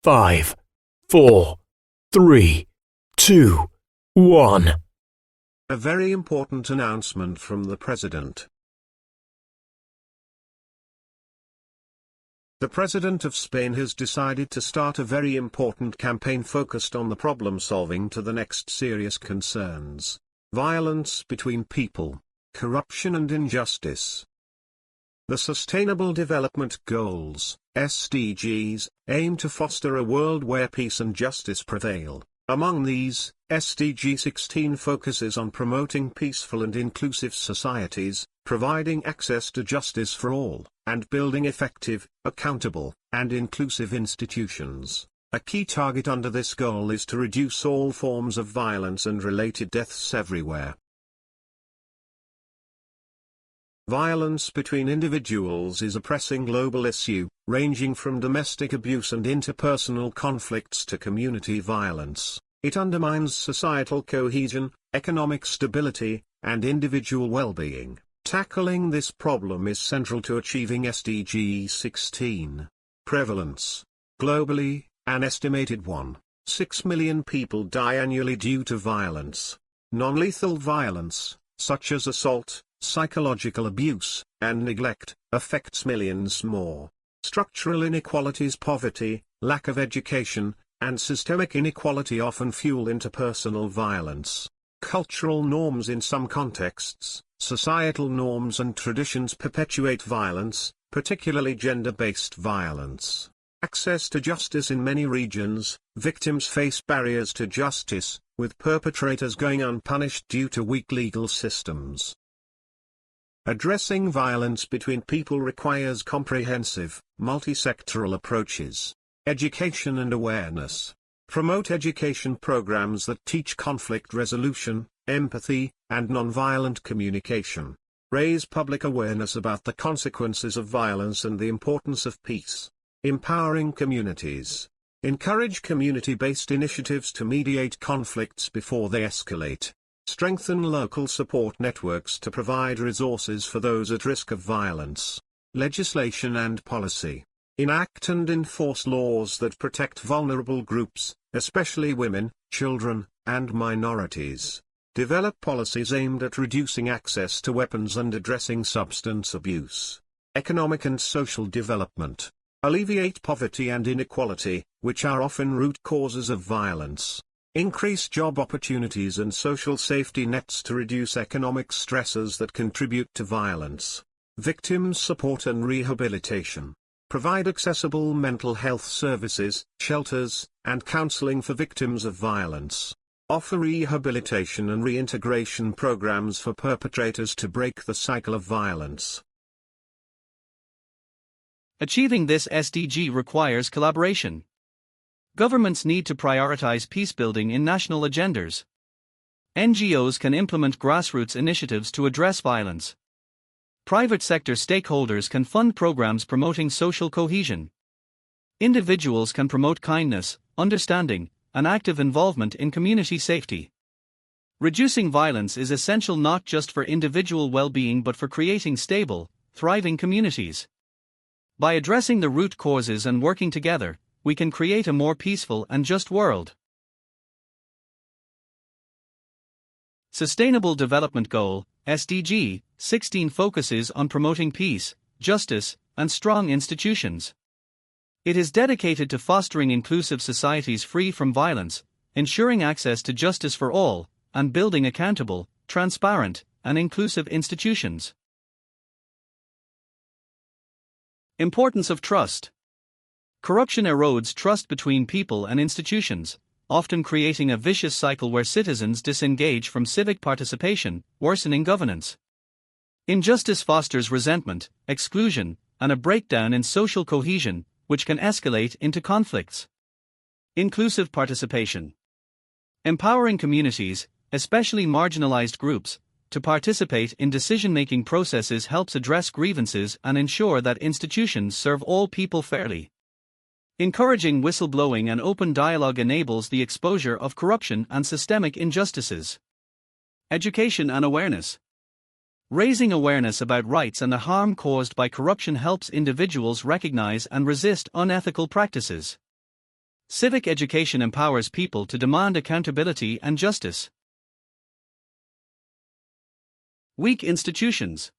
5, 4, 3, 2, 1. A very important announcement from the President. The President of Spain has decided to start a very important campaign focused on the problem-solving to the next serious concerns: violence between people, corruption and injustice. The Sustainable Development Goals, SDGs, aim to foster a world where peace and justice prevail. Among these, SDG 16 focuses on promoting peaceful and inclusive societies, providing access to justice for all, and building effective, accountable, and inclusive institutions. A key target under this goal is to reduce all forms of violence and related deaths everywhere. Violence between individuals is a pressing global issue, ranging from domestic abuse and interpersonal conflicts to community violence. It undermines societal cohesion, economic stability, and individual well-being. Tackling this problem is central to achieving SDG 16. Prevalence. Globally, an estimated 1.6 million people die annually due to violence. Non-lethal violence, such as assault, psychological abuse, and neglect, affects millions more. Structural inequalities, poverty, lack of education, and systemic inequality often fuel interpersonal violence. Cultural norms in some contexts, societal norms and traditions perpetuate violence, particularly gender-based violence. Access to justice. In many regions, victims face barriers to justice, with perpetrators going unpunished due to weak legal systems. Addressing violence between people requires comprehensive, multi-sectoral approaches. Education and awareness. Promote education programs that teach conflict resolution, empathy, and nonviolent communication. Raise public awareness about the consequences of violence and the importance of peace. Empowering communities. Encourage community-based initiatives to mediate conflicts before they escalate. Strengthen local support networks to provide resources for those at risk of violence. Legislation and policy. Enact and enforce laws that protect vulnerable groups, especially women, children, and minorities. Develop policies aimed at reducing access to weapons and addressing substance abuse. Economic and social development. Alleviate poverty and inequality, which are often root causes of violence. Increase job opportunities and social safety nets to reduce economic stresses that contribute to violence. Victims support and rehabilitation. Provide accessible mental health services, shelters, and counseling for victims of violence. Offer rehabilitation and reintegration programs for perpetrators to break the cycle of violence. Achieving this SDG requires collaboration. Governments need to prioritize peacebuilding in national agendas. NGOs can implement grassroots initiatives to address violence. Private sector stakeholders can fund programs promoting social cohesion. Individuals can promote kindness, understanding, and active involvement in community safety. Reducing violence is essential not just for individual well-being but for creating stable, thriving communities. By addressing the root causes and working together, we can create a more peaceful and just world. Sustainable Development Goal, SDG 16 focuses on promoting peace, justice, and strong institutions. It is dedicated to fostering inclusive societies free from violence, ensuring access to justice for all, and building accountable, transparent, and inclusive institutions. Importance of trust. Corruption erodes trust between people and institutions, often creating a vicious cycle where citizens disengage from civic participation, worsening governance. Injustice fosters resentment, exclusion, and a breakdown in social cohesion, which can escalate into conflicts. Inclusive participation. Empowering communities, especially marginalized groups, to participate in decision-making processes helps address grievances and ensure that institutions serve all people fairly. Encouraging whistleblowing and open dialogue enables the exposure of corruption and systemic injustices. Education and awareness. Raising awareness about rights and the harm caused by corruption helps individuals recognize and resist unethical practices. Civic education empowers people to demand accountability and justice. Weak institutions.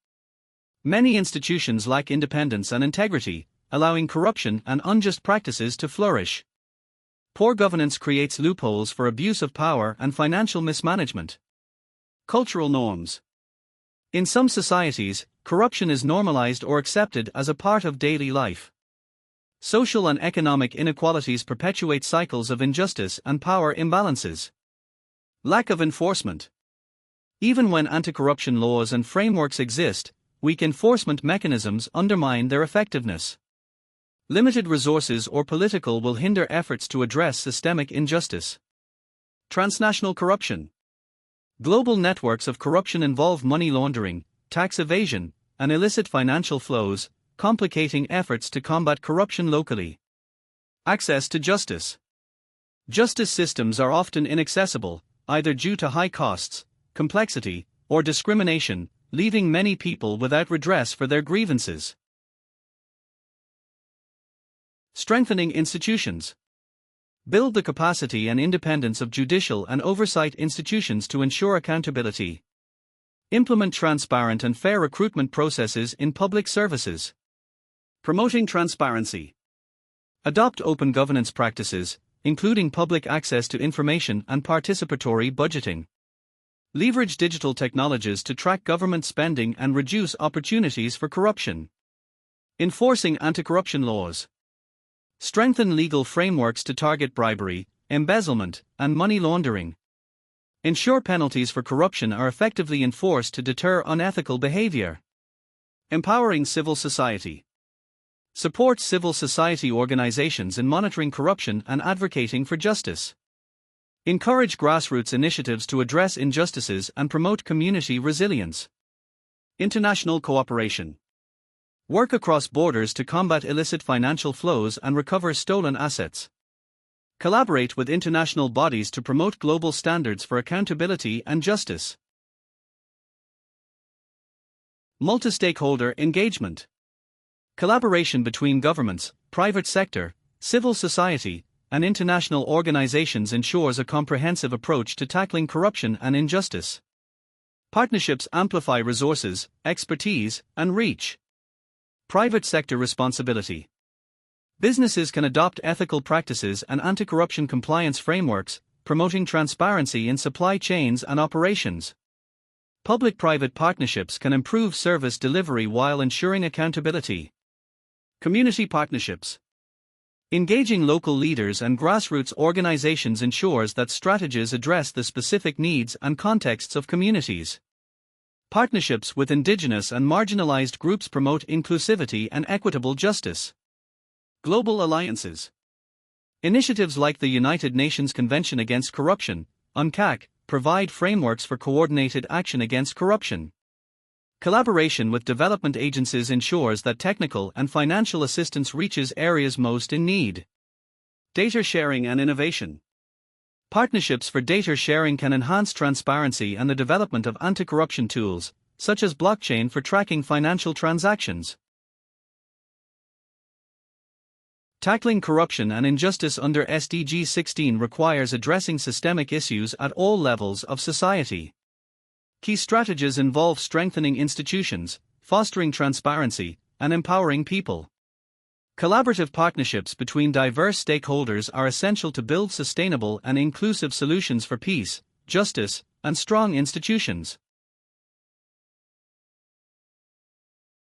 Many institutions lack independence and integrity, allowing corruption and unjust practices to flourish. Poor governance creates loopholes for abuse of power and financial mismanagement. Cultural norms. In some societies, corruption is normalized or accepted as a part of daily life. Social and economic inequalities perpetuate cycles of injustice and power imbalances. Lack of enforcement. Even when anti-corruption laws and frameworks exist, weak enforcement mechanisms undermine their effectiveness. Limited resources or political will hinder efforts to address systemic injustice. Transnational corruption. Global networks of corruption involve money laundering, tax evasion, and illicit financial flows, complicating efforts to combat corruption locally. Access to justice. Justice systems are often inaccessible, either due to high costs, complexity, or discrimination, leaving many people without redress for their grievances. Strengthening institutions. Build the capacity and independence of judicial and oversight institutions to ensure accountability. Implement transparent and fair recruitment processes in public services. Promoting transparency. Adopt open governance practices, including public access to information and participatory budgeting. Leverage digital technologies to track government spending and reduce opportunities for corruption. Enforcing anti-corruption laws. Strengthen legal frameworks to target bribery, embezzlement, and money laundering. Ensure penalties for corruption are effectively enforced to deter unethical behavior. Empowering civil society. Support civil society organizations in monitoring corruption and advocating for justice. Encourage grassroots initiatives to address injustices and promote community resilience. International cooperation. Work across borders to combat illicit financial flows and recover stolen assets. Collaborate with international bodies to promote global standards for accountability and justice. Multi-stakeholder engagement. Collaboration between governments, private sector, civil society, and international organizations ensures a comprehensive approach to tackling corruption and injustice. Partnerships amplify resources, expertise, and reach. Private sector responsibility. Businesses can adopt ethical practices and anti-corruption compliance frameworks, promoting transparency in supply chains and operations. Public-private partnerships can improve service delivery while ensuring accountability. Community partnerships. Engaging local leaders and grassroots organizations ensures that strategies address the specific needs and contexts of communities. Partnerships with indigenous and marginalized groups promote inclusivity and equitable justice. Global alliances. Initiatives like the United Nations Convention Against Corruption, UNCAC, provide frameworks for coordinated action against corruption. Collaboration with development agencies ensures that technical and financial assistance reaches areas most in need. Data sharing and innovation. Partnerships for data sharing can enhance transparency and the development of anti-corruption tools, such as blockchain for tracking financial transactions. Tackling corruption and injustice under SDG 16 requires addressing systemic issues at all levels of society. Key strategies involve strengthening institutions, fostering transparency, and empowering people. Collaborative partnerships between diverse stakeholders are essential to build sustainable and inclusive solutions for peace, justice, and strong institutions.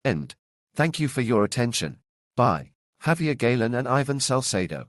End. Thank you for your attention. By Javier Galen and Ivan Salcedo.